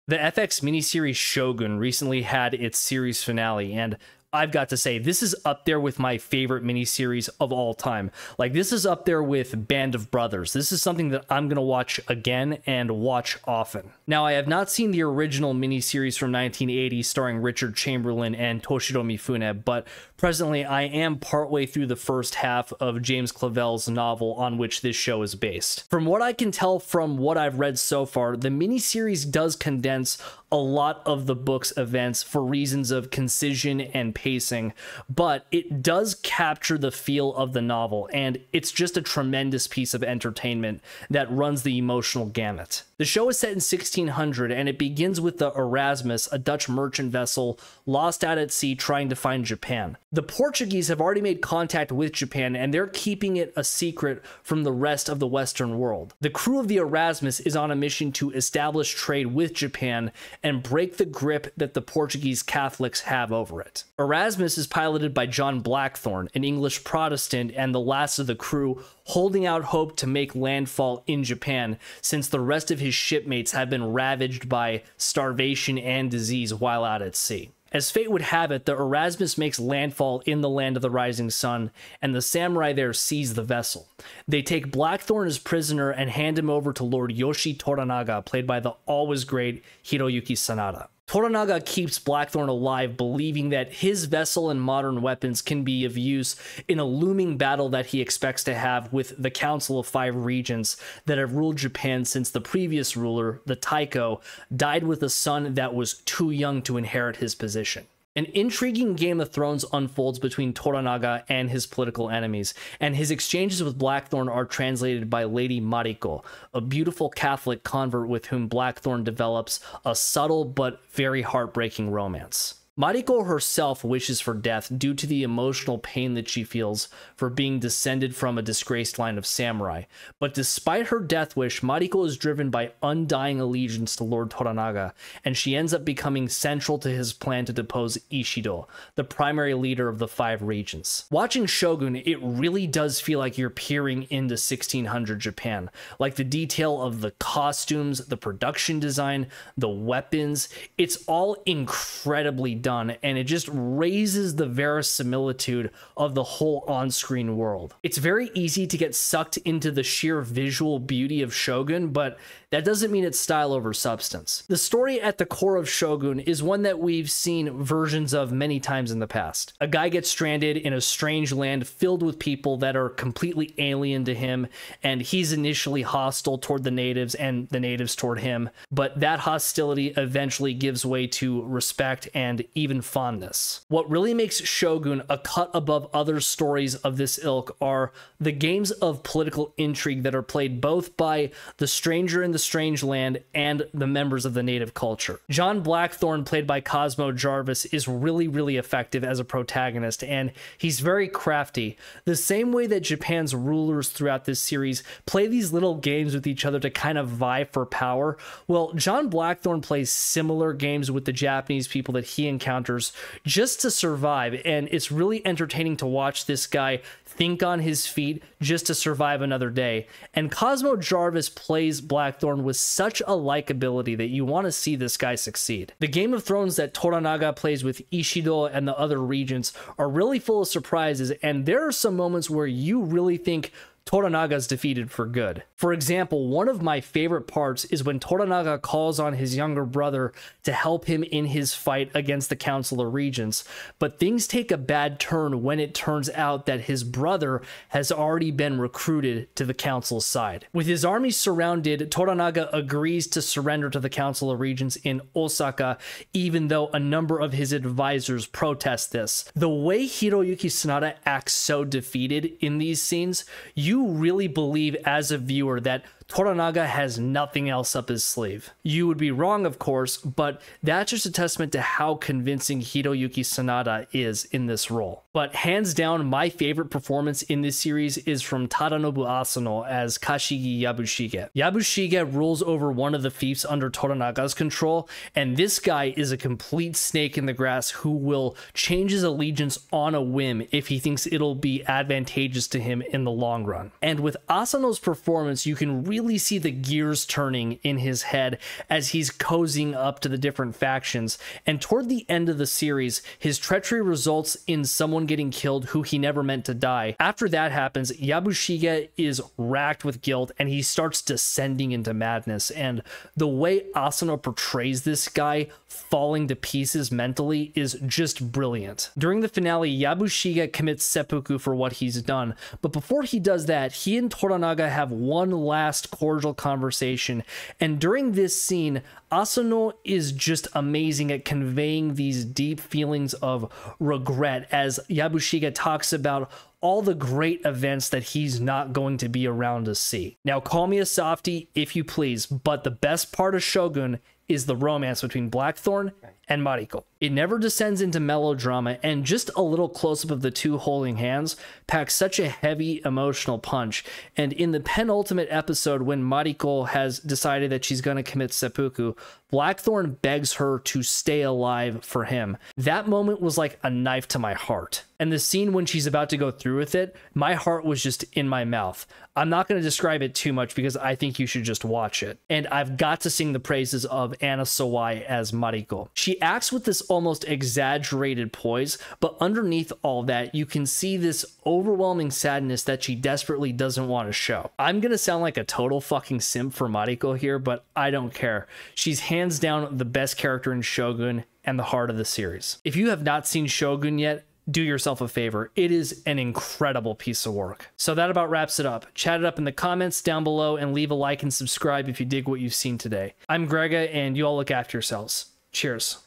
The FX miniseries Shogun recently had its series finale, and I've got to say, this is up there with my favorite miniseries of all time. Like, this is up there with Band of Brothers. This is something that I'm going to watch again and watch often. Now, I have not seen the original miniseries from 1980 starring Richard Chamberlain and Toshiro Mifune, but presently I am partway through the first half of James Clavell's novel on which this show is based. From what I can tell from what I've read so far, the miniseries does condense a lot of the book's events for reasons of concision and pacing, but it does capture the feel of the novel, and it's just a tremendous piece of entertainment that runs the emotional gamut. The show is set in 1600, and it begins with the Erasmus, a Dutch merchant vessel, lost out at sea trying to find Japan. The Portuguese have already made contact with Japan, and they're keeping it a secret from the rest of the Western world. The crew of the Erasmus is on a mission to establish trade with Japan and break the grip that the Portuguese Catholics have over it. Erasmus is piloted by John Blackthorne, an English Protestant and the last of the crew, holding out hope to make landfall in Japan, since the rest of his shipmates have been ravaged by starvation and disease while out at sea. As fate would have it, the Erasmus makes landfall in the land of the rising sun, and the samurai there seize the vessel. They take Blackthorne as prisoner and hand him over to Lord Yoshi Toranaga, played by the always great Hiroyuki Sanada. Toranaga keeps Blackthorne alive, believing that his vessel and modern weapons can be of use in a looming battle that he expects to have with the Council of Five Regents that have ruled Japan since the previous ruler, the Taiko, died with a son that was too young to inherit his position. An intriguing Game of Thrones unfolds between Toranaga and his political enemies, and his exchanges with Blackthorne are translated by Lady Mariko, a beautiful Catholic convert with whom Blackthorne develops a subtle but very heartbreaking romance. Mariko herself wishes for death due to the emotional pain that she feels for being descended from a disgraced line of samurai. But despite her death wish, Mariko is driven by undying allegiance to Lord Toranaga, and she ends up becoming central to his plan to depose Ishido, the primary leader of the Five Regents. Watching Shogun, it really does feel like you're peering into 1600 Japan. Like the detail of the costumes, the production design, the weapons, it's all incredibly done, and it just raises the verisimilitude of the whole on-screen world. It's very easy to get sucked into the sheer visual beauty of Shogun, but that doesn't mean it's style over substance. The story at the core of Shogun is one that we've seen versions of many times in the past. A guy gets stranded in a strange land filled with people that are completely alien to him, and he's initially hostile toward the natives and the natives toward him, but that hostility eventually gives way to respect and even fondness. What really makes Shogun a cut above other stories of this ilk are the games of political intrigue that are played both by the stranger in the strange land and the members of the native culture. John Blackthorne, played by Cosmo Jarvis, is really effective as a protagonist, and he's very crafty. The same way that Japan's rulers throughout this series play these little games with each other to kind of vie for power, well, John Blackthorne plays similar games with the Japanese people that he encounters just to survive, and it's really entertaining to watch this guy think on his feet just to survive another day. And Cosmo Jarvis plays Blackthorne with such a likability that you want to see this guy succeed. The Game of Thrones that Toranaga plays with Ishido and the other regents are really full of surprises, and there are some moments where you really think Toranaga's defeated for good. For example, one of my favorite parts is when Toranaga calls on his younger brother to help him in his fight against the Council of Regents, but things take a bad turn when it turns out that his brother has already been recruited to the Council's side. With his army surrounded, Toranaga agrees to surrender to the Council of Regents in Osaka, even though a number of his advisors protest this. The way Hiroyuki Sanada acts so defeated in these scenes, you really believe as a viewer that Toranaga has nothing else up his sleeve. You would be wrong, of course, but that's just a testament to how convincing Hiroyuki Sanada is in this role. But hands down, my favorite performance in this series is from Tadanobu Asano as Kashigi Yabushige. Yabushige rules over one of the fiefs under Toranaga's control, and this guy is a complete snake in the grass who will change his allegiance on a whim if he thinks it'll be advantageous to him in the long run. And with Asano's performance, you can really see the gears turning in his head as he's cozying up to the different factions. And toward the end of the series, his treachery results in someone getting killed who he never meant to die. After that happens, Yabushige is racked with guilt and he starts descending into madness. And the way Asano portrays this guy falling to pieces mentally is just brilliant. During the finale, Yabushige commits seppuku for what he's done, but before he does that, he and Toranaga have one last cordial conversation, and during this scene, Asano is just amazing at conveying these deep feelings of regret as Yabushige talks about all the great events that he's not going to be around to see. Now, call me a softie if you please, but the best part of Shogun is the romance between Blackthorn and Mariko. It never descends into melodrama, and just a little close-up of the two holding hands packs such a heavy emotional punch. And in the penultimate episode, when Mariko has decided that she's going to commit seppuku, Blackthorn begs her to stay alive for him. That moment was like a knife to my heart. And the scene when she's about to go through with it, my heart was just in my mouth. I'm not going to describe it too much because I think you should just watch it. And I've got to sing the praises of Anna Sawai as Mariko. She acts with this almost exaggerated poise, but underneath all that, you can see this overwhelming sadness that she desperately doesn't want to show. I'm going to sound like a total fucking simp for Mariko here, but I don't care. She's hands down the best character in Shogun and the heart of the series. If you have not seen Shogun yet, do yourself a favor. It is an incredible piece of work. So that about wraps it up. Chat it up in the comments down below and leave a like and subscribe if you dig what you've seen today. I'm Grega, and you all look after yourselves. Cheers.